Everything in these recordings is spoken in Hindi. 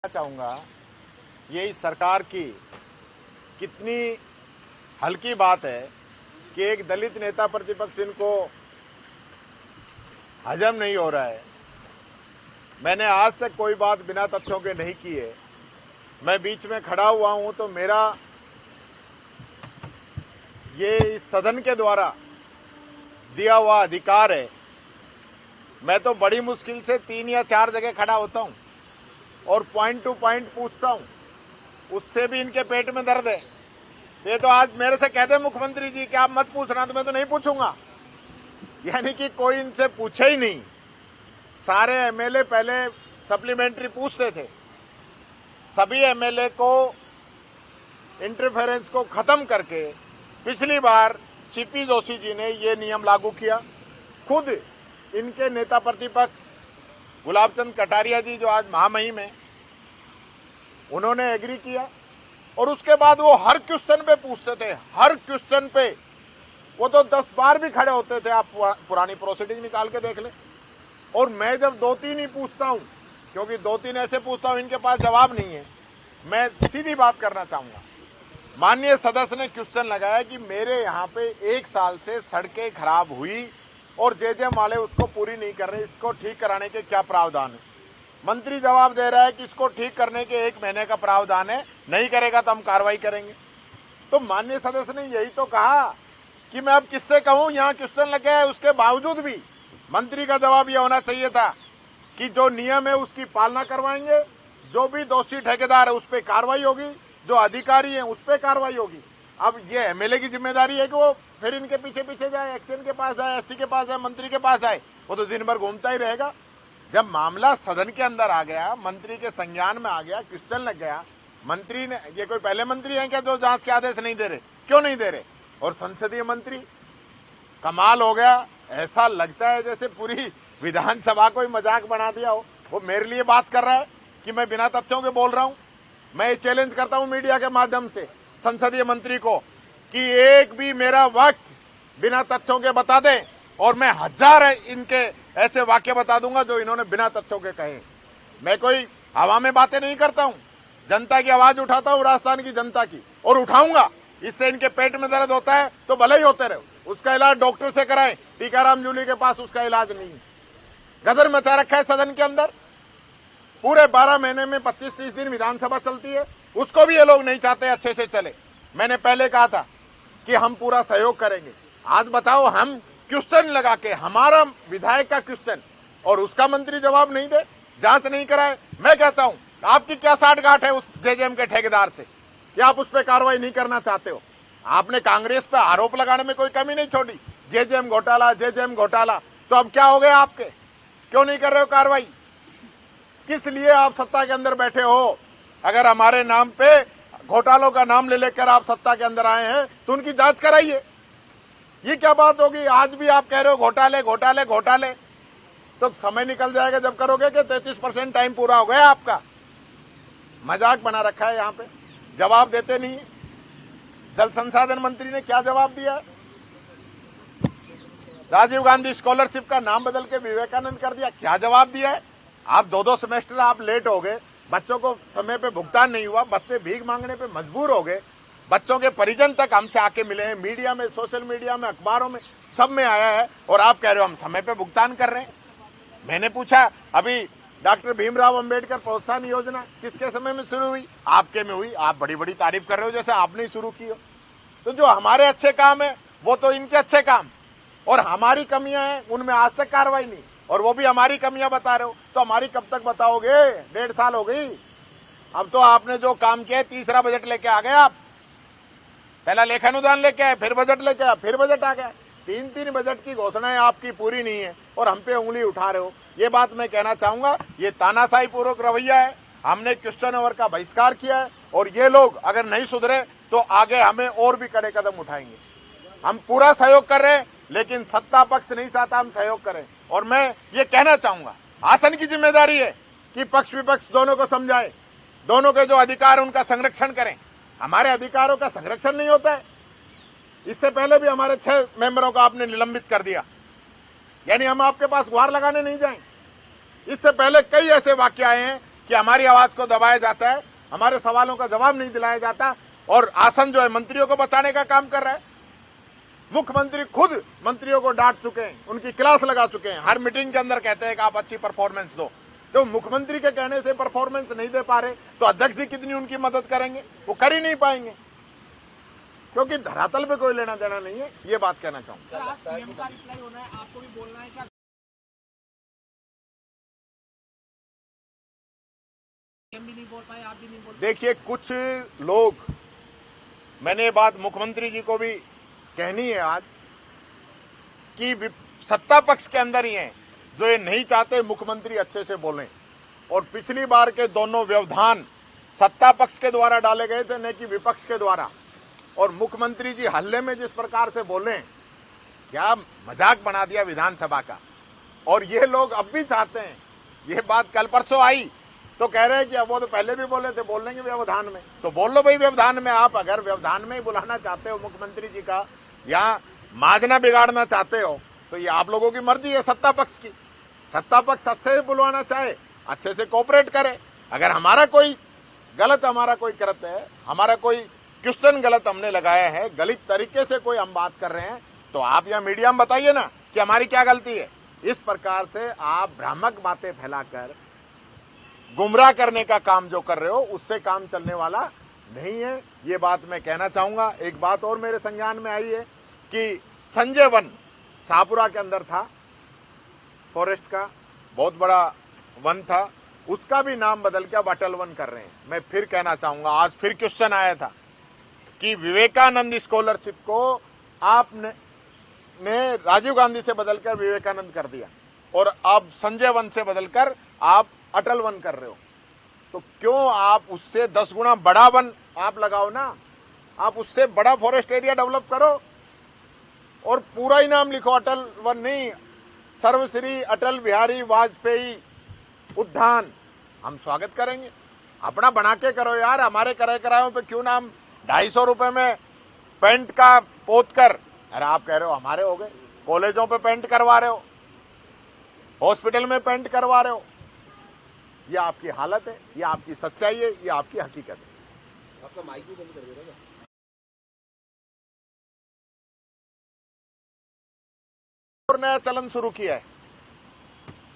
चाहूंगा ये इस सरकार की कितनी हल्की बात है कि एक दलित नेता प्रतिपक्ष इनको हजम नहीं हो रहा है। मैंने आज तक कोई बात बिना तथ्यों के नहीं की है। मैं बीच में खड़ा हुआ हूं तो मेरा ये इस सदन के द्वारा दिया हुआ अधिकार है। मैं तो बड़ी मुश्किल से 3 या 4 जगह खड़ा होता हूं और पॉइंट टू पॉइंट पूछता हूं, उससे भी इनके पेट में दर्द है। ये तो आज मेरे से कहते मुख्यमंत्री जी कि आप मत पूछना, तो मैं तो नहीं पूछूंगा। यानी कि कोई इनसे पूछे ही नहीं। सारे एमएलए पहले सप्लीमेंट्री पूछते थे। सभी एमएलए को इंटरफेरेंस को खत्म करके पिछली बार सीपी जोशी जी ने ये नियम लागू किया। खुद इनके नेता प्रतिपक्ष गुलाबचंद कटारिया जी, जो आज महामहिम है, उन्होंने एग्री किया और उसके बाद वो हर क्वेश्चन पे पूछते थे। हर क्वेश्चन पे वो तो 10 बार भी खड़े होते थे। आप पुरानी प्रोसीडिंग निकाल के देख ले। और मैं जब 2-3 ही पूछता हूं, क्योंकि 2-3 ऐसे पूछता हूं इनके पास जवाब नहीं है, मैं सीधी बात करना चाहूंगा। माननीय सदस्य ने क्वेश्चन लगाया कि मेरे यहाँ पे 1 साल से सड़कें खराब हुई और जेजेएम वाले उसको पूरी नहीं कर रहे, इसको ठीक कराने के क्या प्रावधान है। मंत्री जवाब दे रहा है कि इसको ठीक करने के 1 महीने का प्रावधान है, नहीं करेगा तो हम कार्रवाई करेंगे। तो माननीय सदस्य ने यही तो कहा कि मैं अब किससे कहूं, यहाँ क्वेश्चन लगे है, उसके बावजूद भी मंत्री का जवाब यह होना चाहिए था कि जो नियम है उसकी पालना करवाएंगे, जो भी दोषी ठेकेदार है उस पर कार्रवाई होगी, जो अधिकारी है उस पर कार्रवाई होगी। अब ये एमएलए की जिम्मेदारी है कि वो फिर इनके पीछे पीछे जाए, एक्शन के पास जाए, एससी के पास जाए, मंत्री के पास जाए। वो तो दिन भर घूमता ही रहेगा। जब मामला सदन के अंदर आ गया, मंत्री के संज्ञान में आ गया, क्वेश्चन लग गया, मंत्री ने, ये कोई पहले मंत्री हैं क्या जो जांच के आदेश नहीं दे रहे? क्यों नहीं दे रहे? और संसदीय मंत्री, कमाल हो गया। ऐसा लगता है जैसे पूरी विधानसभा को ही मजाक बना दिया हो। वो मेरे लिए बात कर रहा है कि मैं बिना तथ्यों के बोल रहा हूं। मैं ये चैलेंज करता हूं मीडिया के माध्यम से संसदीय मंत्री को कि एक भी मेरा वाक्य बिना तथ्यों के बता दें और मैं 1000 इनके ऐसे वाक्य बता दूंगा जो इन्होंने बिना तथ्यों के कहे। मैं कोई हवा में बातें नहीं करता हूं, जनता की आवाज उठाता हूं, राजस्थान की जनता की, और उठाऊंगा। इससे इनके पेट में दर्द होता है तो भले ही होते रहे, उसका इलाज डॉक्टर से कराएं। टीकाराम जूली के पास उसका इलाज नहीं है। गदर मचा रखा है सदन के अंदर। पूरे 12 महीने में 25-30 दिन विधानसभा चलती है, उसको भी ये लोग नहीं चाहते अच्छे से चले। मैंने पहले कहा था कि हम पूरा सहयोग करेंगे। आज बताओ, हम क्वेश्चन लगा के, हमारा विधायक का क्वेश्चन, और उसका मंत्री जवाब नहीं दे, जांच नहीं कराए। मैं कहता हूं आपकी क्या साठगांठ है उस जेजेएम के ठेकेदार से कि आप उस पर कार्रवाई नहीं करना चाहते हो? आपने कांग्रेस पे आरोप लगाने में कोई कमी नहीं छोड़ी, जेजेएम घोटाला, जेजेएम घोटाला। तो अब क्या हो गया आपके? क्यों नहीं कर रहे हो कार्रवाई? किस लिए आप सत्ता के अंदर बैठे हो? अगर हमारे नाम पे घोटालों का नाम ले लेकर आप सत्ता के अंदर आए हैं तो उनकी जांच कराइए। ये क्या बात होगी? आज भी आप कह रहे हो घोटाले घोटाले घोटाले। तो समय निकल जाएगा जब करोगे कि 33% टाइम पूरा हो गया आपका। मजाक बना रखा है। यहाँ पे जवाब देते नहीं है। जल संसाधन मंत्री ने क्या जवाब दिया? राजीव गांधी स्कॉलरशिप का नाम बदल के विवेकानंद कर दिया। क्या जवाब दिया है? आप 2-2 सेमेस्टर आप लेट हो गए, बच्चों को समय पे भुगतान नहीं हुआ, बच्चे भीख मांगने पे मजबूर हो गए, बच्चों के परिजन तक हमसे आके मिले हैं, मीडिया में, सोशल मीडिया में, अखबारों में, सब में आया है, और आप कह रहे हो हम समय पे भुगतान कर रहे हैं। मैंने पूछा, अभी डॉक्टर भीमराव अंबेडकर प्रोत्साहन योजना किसके समय में शुरू हुई? आपके में हुई। आप बड़ी बड़ी तारीफ कर रहे हो जैसे आपने ही शुरू की हो। तो जो हमारे अच्छे काम है वो तो इनके अच्छे काम, और हमारी कमियां हैं उनमें आज तक कार्रवाई नहीं, और वो भी हमारी कमियां बता रहे हो। तो हमारी कब तक बताओगे? 1.5 साल हो गई। अब तो आपने जो काम किया है, 3रा बजट लेके आ गए आप। पहला लेखानुदान लेके आए, फिर बजट लेके आए, फिर बजट आ गया। 3 बजट की घोषणाएं आपकी पूरी नहीं है और हम पे उंगली उठा रहे हो। ये बात मैं कहना चाहूंगा, ये तानाशाही पूर्वक रवैया है। हमने क्वेश्चन आवर का बहिष्कार किया है, और ये लोग अगर नहीं सुधरे तो आगे हमें और भी कड़े कदम उठाएंगे। हम पूरा सहयोग कर रहे हैं, लेकिन सत्ता पक्ष नहीं चाहता हम सहयोग करें। और मैं ये कहना चाहूंगा, आसन की जिम्मेदारी है कि पक्ष विपक्ष दोनों को समझाएं, दोनों के जो अधिकार उनका संरक्षण करें। हमारे अधिकारों का संरक्षण नहीं होता है। इससे पहले भी हमारे 6 मेंबरों को आपने निलंबित कर दिया, यानी हम आपके पास गुहार लगाने नहीं जाएं। इससे पहले कई ऐसे वाक्य आए हैं कि हमारी आवाज को दबाया जाता है, हमारे सवालों का जवाब नहीं दिलाया जाता और आसन जो है मंत्रियों को बचाने का काम कर रहा है। मुख्यमंत्री खुद मंत्रियों को डांट चुके हैं, उनकी क्लास लगा चुके हैं, हर मीटिंग के अंदर कहते हैं कि आप अच्छी परफॉर्मेंस दो। तो मुख्यमंत्री के कहने से परफॉर्मेंस नहीं दे पा रहे तो अध्यक्ष जी कितनी उनकी मदद करेंगे, वो कर ही नहीं पाएंगे, क्योंकि धरातल पे कोई लेना देना नहीं है। ये बात कहना चाहूंगा। आज सीएम का रिप्लाई होना है, आपको भी बोलना है क्या? सीएम भी नहीं बोल पाए, आप भी नहीं बोल। देखिए, कुछ लोग, मैंने ये बात मुख्यमंत्री जी को भी कहनी है आज, कि सत्ता पक्ष के अंदर ही हैं जो ये नहीं चाहते मुख्यमंत्री अच्छे से बोलें। और पिछली बार के दोनों व्यवधान सत्ता पक्ष के द्वारा डाले गए थे, न कि विपक्ष के द्वारा। और मुख्यमंत्री जी हल्ले में जिस प्रकार से बोले, क्या मजाक बना दिया विधानसभा का। और ये लोग अब भी चाहते हैं, ये बात कल परसों आई तो कह रहे हैं कि अब वो तो पहले भी बोले थे, बोल लेंगे व्यवधान में, तो बोल लो भाई व्यवधान में। आप अगर व्यवधान में ही बुलाना चाहते हो मुख्यमंत्री जी का, या माजना बिगाड़ना चाहते हो, तो ये आप लोगों की मर्जी है सत्ता पक्ष की। सत्ता पक्ष अच्छे से बुलवाना चाहे, अच्छे से कोऑपरेट करे। अगर हमारा कोई गलत, हमारा कोई कृत्य है, हमारा कोई क्वेश्चन गलत हमने लगाया है, गलत तरीके से कोई हम बात कर रहे हैं, तो आप या मीडिया में बताइए ना कि हमारी क्या गलती है। इस प्रकार से आप भ्रामक बातें फैलाकर गुमराह करने का काम जो कर रहे हो, उससे काम चलने वाला नहीं है। ये बात मैं कहना चाहूंगा। एक बात और मेरे संज्ञान में आई है कि संजय वन शाहपुरा के अंदर था, फॉरेस्ट का बहुत बड़ा वन था, उसका भी नाम बदल के अब अटल वन कर रहे हैं। मैं फिर कहना चाहूंगा, आज फिर क्वेश्चन आया था कि विवेकानंद स्कॉलरशिप को आपने राजीव गांधी से बदलकर विवेकानंद कर दिया और अब संजय वन से बदलकर आप अटल वन कर रहे हो। तो क्यों आप उससे 10 गुना बड़ा वन आप लगाओ ना, आप उससे बड़ा फॉरेस्ट एरिया डेवलप करो और पूरा ही नाम लिखो, अटल वन नहीं, सर्वश्री अटल बिहारी वाजपेयी उद्यान। हम स्वागत करेंगे। अपना बना के करो यार, हमारे किरायों पे क्यों नाम 250 रुपए में पेंट का पोत कर। अरे आप कह रहे हो हमारे हो गए, कॉलेजों पे पेंट करवा रहे हो, हॉस्पिटल में पेंट करवा रहे हो। ये आपकी हालत है, ये आपकी सच्चाई है, ये आपकी हकीकत है। आपका माइक भी बंद कर देगा क्या? और नया चलन शुरू किया है।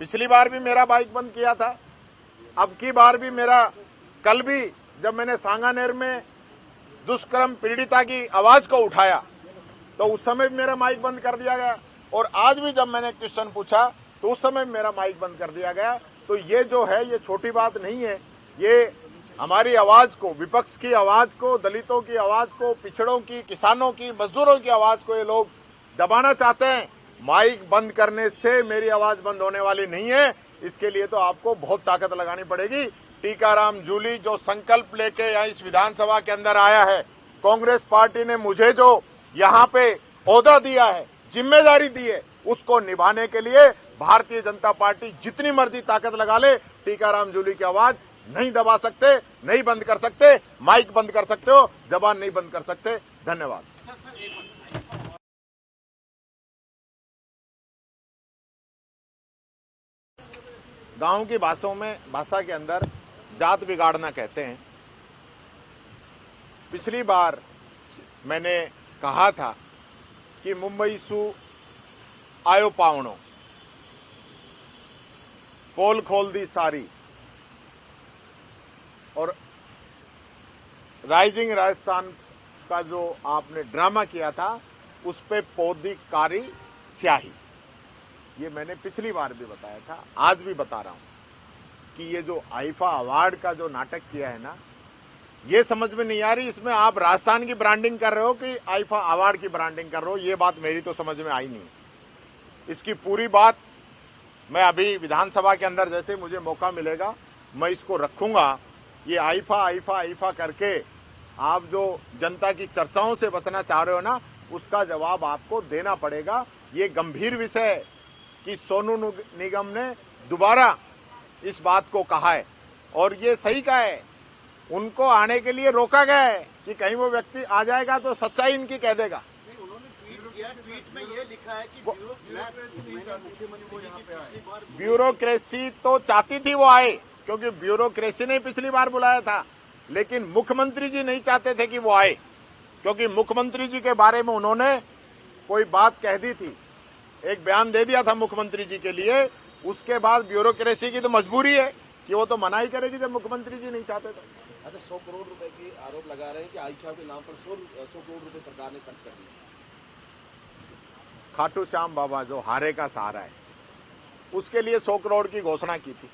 पिछली बार भी मेरा माइक बंद किया था, अब की बार भी मेरा, कल भी जब मैंने सांगानेर में दुष्कर्म पीड़िता की आवाज को उठाया तो उस समय भी मेरा माइक बंद कर दिया गया, और आज भी जब मैंने क्वेश्चन पूछा तो उस समय मेरा माइक बंद कर दिया गया। तो ये जो है, ये छोटी बात नहीं है। ये हमारी आवाज को, विपक्ष की आवाज को, दलितों की आवाज को, पिछड़ों की, किसानों की, मजदूरों की आवाज को ये लोग दबाना चाहते हैं। माइक बंद करने से मेरी आवाज बंद होने वाली नहीं है। इसके लिए तो आपको बहुत ताकत लगानी पड़ेगी। टीकाराम जूली जो संकल्प लेके यहाँ इस विधानसभा के अंदर आया है, कांग्रेस पार्टी ने मुझे जो यहाँ पे ओहदा दिया है, जिम्मेदारी दी है, उसको निभाने के लिए भारतीय जनता पार्टी जितनी मर्जी ताकत लगा ले, टीकाराम जूली की आवाज नहीं दबा सकते, नहीं बंद कर सकते। माइक बंद कर सकते हो, जबान नहीं बंद कर सकते। धन्यवाद। गांव की भाषा के अंदर जात बिगाड़ना कहते हैं। पिछली बार मैंने कहा था कि मुंबई सु आयो पावणो, पोल खोल दी सारी, और राइजिंग राजस्थान का जो आपने ड्रामा किया था, उस पे पौधी कारी स्याही। ये मैंने पिछली बार भी बताया था, आज भी बता रहा हूं कि ये जो आईफा अवार्ड का जो नाटक किया है ना, ये समझ में नहीं आ रही। इसमें आप राजस्थान की ब्रांडिंग कर रहे हो कि आईफा अवार्ड की ब्रांडिंग कर रहे हो, ये बात मेरी तो समझ में आई नहीं। इसकी पूरी बात मैं अभी विधानसभा के अंदर जैसे मुझे मौका मिलेगा मैं इसको रखूंगा। ये आईफा करके आप जो जनता की चर्चाओं से बचना चाह रहे हो ना, उसका जवाब आपको देना पड़ेगा। ये गंभीर विषय है कि सोनू निगम ने दोबारा इस बात को कहा है, और ये सही कहा है। उनको आने के लिए रोका गया है कि कहीं वो व्यक्ति आ जाएगा तो सच्चाई इनकी कह देगा। ट्वीट में ये लिखा है कि ब्यूरोक्रेसी तो चाहती थी वो आए, क्योंकि ब्यूरोक्रेसी ने पिछली बार बुलाया था, लेकिन मुख्यमंत्री जी नहीं चाहते थे कि वो आए, क्योंकि मुख्यमंत्री जी के बारे में उन्होंने कोई बात कह दी थी, एक बयान दे दिया था मुख्यमंत्री जी के लिए। उसके बाद ब्यूरोक्रेसी की तो मजबूरी है कि वो तो मना ही करेगी जब मुख्यमंत्री जी नहीं चाहते थे। अच्छा, 100 करोड़ रुपए की आरोप लगा रहे हैं कि आईफा के नाम पर 100 करोड़ रुपए सरकार ने खर्च कर दिए। खाटू श्याम बाबा जो हारे का सहारा है, उसके लिए 100 करोड़ की घोषणा की थी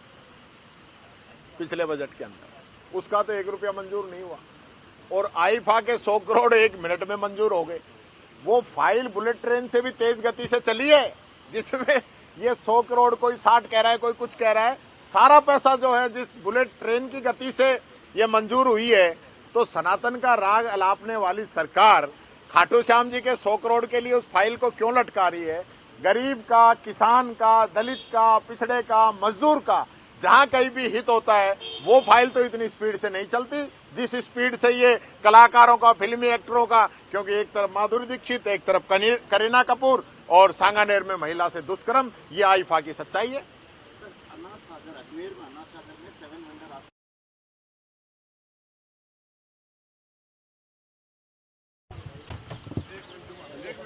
पिछले बजट के अंदर, उसका तो 1 रुपया मंजूर नहीं हुआ, और आईफा के 100 करोड़ 1 मिनट में मंजूर हो गए। वो फाइल बुलेट ट्रेन से भी तेज गति से चली है, जिसमें ये 100 करोड़ कोई 60 कह रहा है, कोई कुछ कह रहा है। सारा पैसा जो है जिस बुलेट ट्रेन की गति से ये मंजूर हुई है, तो सनातन का राग अलापने वाली सरकार खाटू श्याम जी के 100 करोड़ के लिए उस फाइल को क्यों लटका रही है? गरीब का, किसान का, दलित का, पिछड़े का, मजदूर का जहां कहीं भी हित होता है, वो फाइल तो इतनी स्पीड से नहीं चलती जिस स्पीड से ये कलाकारों का, फिल्मी एक्टरों का, क्योंकि एक तरफ माधुरी दीक्षित, एक तरफ करीना कपूर, और सांगानेर में महिला से दुष्कर्म, ये आईफा की सच्चाई है। अन्ना सागर, अजमेर में अन्ना सागर में 7 वेंडर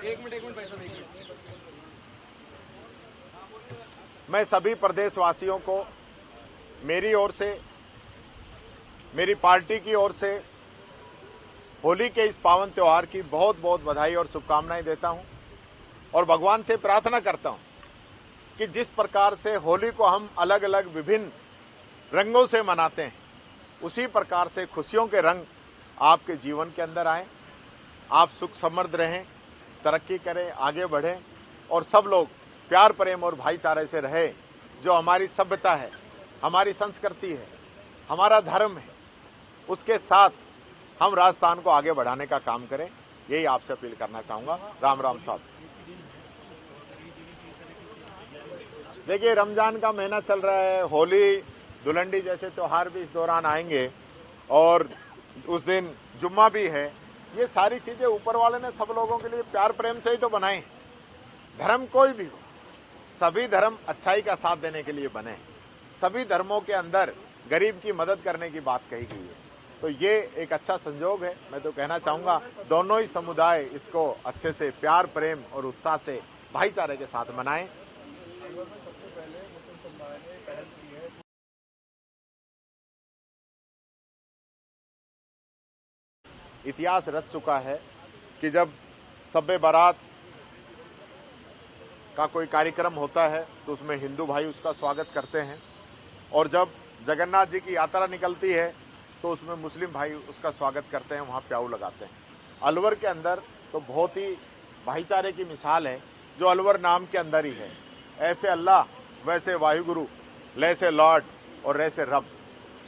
एक मिनट पैसा देखिए। मैं सभी प्रदेशवासियों को मेरी ओर से, मेरी पार्टी की ओर से होली के इस पावन त्योहार की बहुत बहुत बधाई और शुभकामनाएं देता हूं, और भगवान से प्रार्थना करता हूं कि जिस प्रकार से होली को हम अलग अलग विभिन्न रंगों से मनाते हैं, उसी प्रकार से खुशियों के रंग आपके जीवन के अंदर आए। आप सुख समृद्ध रहें, तरक्की करें, आगे बढ़ें, और सब लोग प्यार प्रेम और भाईचारे से रहे। जो हमारी सभ्यता है, हमारी संस्कृति है, हमारा धर्म है, उसके साथ हम राजस्थान को आगे बढ़ाने का काम करें, यही आपसे अपील करना चाहूंगा। राम राम साहब। देखिए, रमजान का महीना चल रहा है, होली, धुलंडी जैसे त्योहार भी इस दौरान आएंगे, और उस दिन जुम्मा भी है। ये सारी चीजें ऊपर वाले ने सब लोगों के लिए प्यार प्रेम से ही तो बनाए हैं। धर्म कोई भी हो, सभी धर्म अच्छाई का साथ देने के लिए बने। सभी धर्मों के अंदर गरीब की मदद करने की बात कही गई है, तो ये एक अच्छा संयोग है। मैं तो कहना चाहूंगा दोनों ही समुदाय इसको अच्छे से प्यार प्रेम और उत्साह से भाईचारे के साथ मनाएं। इतिहास रच चुका है कि जब सब्बे बारात का कोई कार्यक्रम होता है तो उसमें हिंदू भाई उसका स्वागत करते हैं, और जब जगन्नाथ जी की यात्रा निकलती है तो उसमें मुस्लिम भाई उसका स्वागत करते हैं, वहाँ प्याऊ लगाते हैं। अलवर के अंदर तो बहुत ही भाईचारे की मिसाल है, जो अलवर नाम के अंदर ही है। ऐसे अल्लाह, वैसे वाहिगुरु, लैसे लॉर्ड और वैसे रब।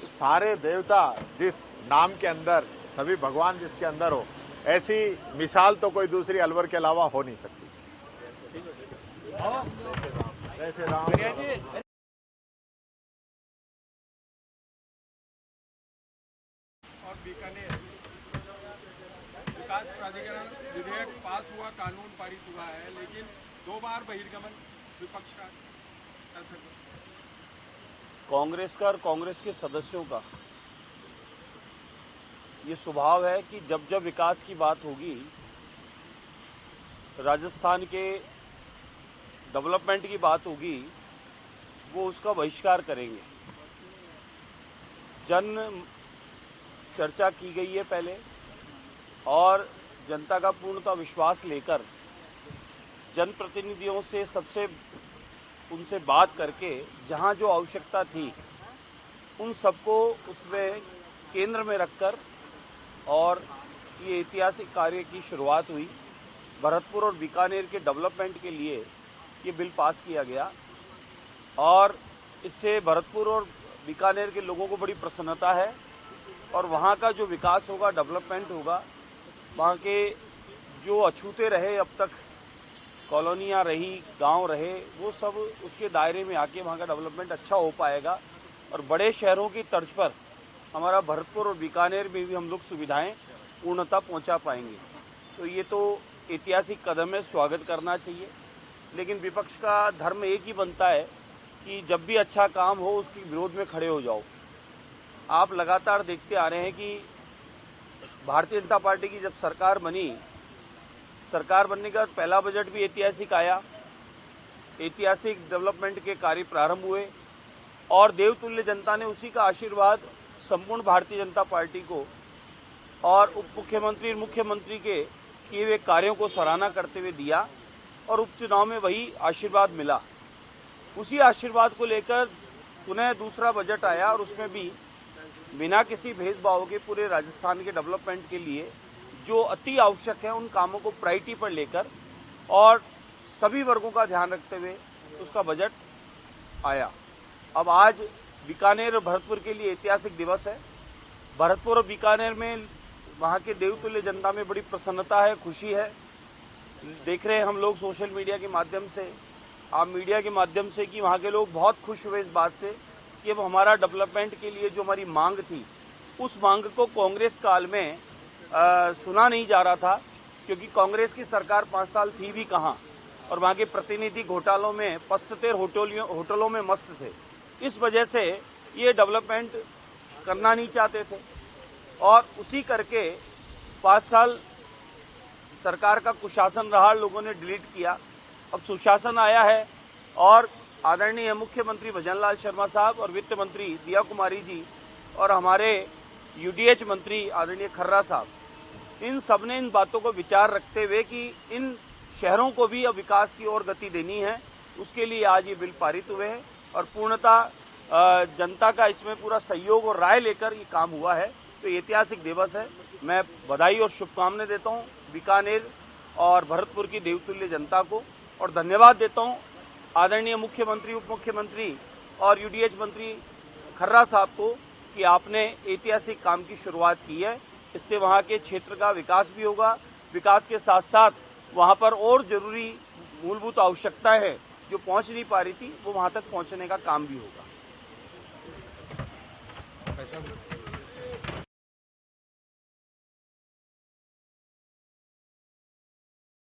तो सारे देवता जिस नाम के अंदर, सभी भगवान जिसके अंदर हो, ऐसी मिसाल तो कोई दूसरी अलवर के अलावा हो नहीं सकती। जैसे राम। और बीकानेर विकास प्राधिकरण विधेयक पास हुआ, कानून पारित हुआ है, लेकिन 2 बार बहिर्गमन विपक्ष का कर सकते। कांग्रेस का और कांग्रेस के सदस्यों का ये स्वभाव है कि जब जब विकास की बात होगी, राजस्थान के डेवलपमेंट की बात होगी, वो उसका बहिष्कार करेंगे। जन चर्चा की गई है पहले, और जनता का पूर्णतः विश्वास लेकर जनप्रतिनिधियों से सबसे उनसे बात करके जहां जो आवश्यकता थी उन सबको उसमें केंद्र में रखकर और ये ऐतिहासिक कार्य की शुरुआत हुई। भरतपुर और बीकानेर के डेवलपमेंट के लिए ये बिल पास किया गया, और इससे भरतपुर और बीकानेर के लोगों को बड़ी प्रसन्नता है, और वहाँ का जो विकास होगा, डेवलपमेंट होगा, वहाँ के जो अछूते रहे अब तक, कॉलोनियाँ रही, गांव रहे, वो सब उसके दायरे में आके वहाँ का डेवलपमेंट अच्छा हो पाएगा। और बड़े शहरों की तर्ज पर हमारा भरतपुर और बीकानेर में भी हम लोग सुविधाएं पूर्णतः पहुँचा पाएंगे। तो ये तो ऐतिहासिक कदम है, स्वागत करना चाहिए। लेकिन विपक्ष का धर्म एक ही बनता है कि जब भी अच्छा काम हो उसके विरोध में खड़े हो जाओ। आप लगातार देखते आ रहे हैं कि भारतीय जनता पार्टी की जब सरकार बनी, सरकार बनने के बाद पहला बजट भी ऐतिहासिक आया, ऐतिहासिक डेवलपमेंट के कार्य प्रारंभ हुए और देवतुल्य जनता ने उसी का आशीर्वाद संपूर्ण भारतीय जनता पार्टी को और उप मुख्यमंत्री और मुख्यमंत्री के किए हुए कार्यों को सराहना करते हुए दिया और उपचुनाव में वही आशीर्वाद मिला। उसी आशीर्वाद को लेकर पुनः दूसरा बजट आया और उसमें भी बिना किसी भेदभाव के पूरे राजस्थान के डेवलपमेंट के लिए जो अति आवश्यक है उन कामों को प्रायोरिटी पर लेकर और सभी वर्गों का ध्यान रखते हुए उसका बजट आया। अब आज बीकानेर और भरतपुर के लिए ऐतिहासिक दिवस है। भरतपुर और बीकानेर में वहाँ के देवतुल्य जनता में बड़ी प्रसन्नता है, खुशी है। देख रहे हैं हम लोग सोशल मीडिया के माध्यम से, आप मीडिया के माध्यम से कि वहाँ के लोग बहुत खुश हुए इस बात से कि अब हमारा डेवलपमेंट के लिए जो हमारी मांग थी उस मांग को कांग्रेस काल में सुना नहीं जा रहा था, क्योंकि कांग्रेस की सरकार 5 साल थी भी कहाँ और वहाँ के प्रतिनिधि घोटालों में पस्त थे, होटलों में मस्त थे। इस वजह से ये डेवलपमेंट करना नहीं चाहते थे और उसी करके 5 साल सरकार का कुशासन रहा, लोगों ने डिलीट किया। अब सुशासन आया है और आदरणीय मुख्यमंत्री भजनलाल शर्मा साहब और वित्त मंत्री दिया कुमारी जी और हमारे यूडीएच मंत्री आदरणीय खर्रा साहब, इन सब ने इन बातों को विचार रखते हुए कि इन शहरों को भी अब विकास की ओर गति देनी है, उसके लिए आज ये बिल पारित हुए हैं और पूर्णतः जनता का इसमें पूरा सहयोग और राय लेकर ये काम हुआ है। तो ऐतिहासिक दिवस है। मैं बधाई और शुभकामनाएं देता हूँ बीकानेर और भरतपुर की देवतुल्य जनता को और धन्यवाद देता हूँ आदरणीय मुख्यमंत्री, उप मुख्यमंत्री और यूडीएच मंत्री खर्रा साहब को कि आपने ऐतिहासिक काम की शुरुआत की है। इससे वहाँ के क्षेत्र का विकास भी होगा, विकास के साथ साथ वहाँ पर और जरूरी मूलभूत आवश्यकताएं हैं जो पहुँच नहीं पा रही थी, वो वहाँ तक पहुँचने का काम भी होगा।